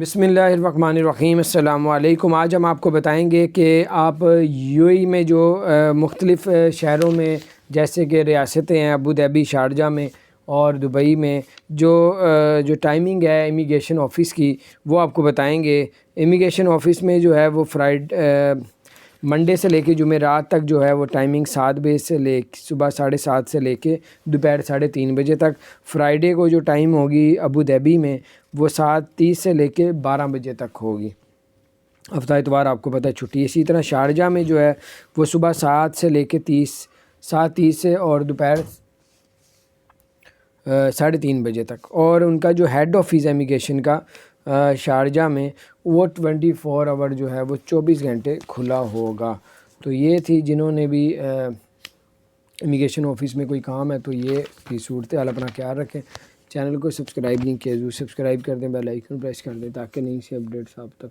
بسم اللہ الرحمن الرحیم۔ السلام علیکم۔ آج ہم آپ کو بتائیں گے کہ آپ یو اے ای میں جو مختلف شہروں میں جیسے کہ ریاستیں ہیں ابوظہبی، شارجہ میں اور دبئی میں جو ٹائمنگ ہے امیگریشن آفس کی وہ آپ کو بتائیں گے۔ امیگریشن آفس میں جو ہے وہ منڈے سے لے کے جمعرات تک جو ہے وہ ٹائمنگ 7 بجے سے صبح 7:30 سے لے کے دوپہر 3:30 بجے تک۔ فرائیڈے کو جو ٹائم ہوگی ابوظہبی میں وہ 7:30 سے لے کے 12 بجے تک ہوگی۔ ہفتہ اتوار آپ کو پتہ ہے چھٹی ہے۔ اسی طرح شارجہ میں جو ہے وہ صبح 7 سے لے کے 7:30 سے اور دوپہر 3:30 بجے تک۔ اور ان کا جو ہیڈ آفس ہے امیگریشن کا شارجہ میں وہ 24 آور جو ہے وہ 24 گھنٹے کھلا ہوگا۔ تو یہ تھی جنہوں نے بھی امیگریشن آفس میں کوئی کام ہے تو یہ صورتحال اپنا خیال رکھیں۔ چینل کو سبسکرائب نہیں کیا، ضرور سبسکرائب کر دیں، بیل آئیکن پریس کر دیں تاکہ نئی سی اپڈیٹس آپ تک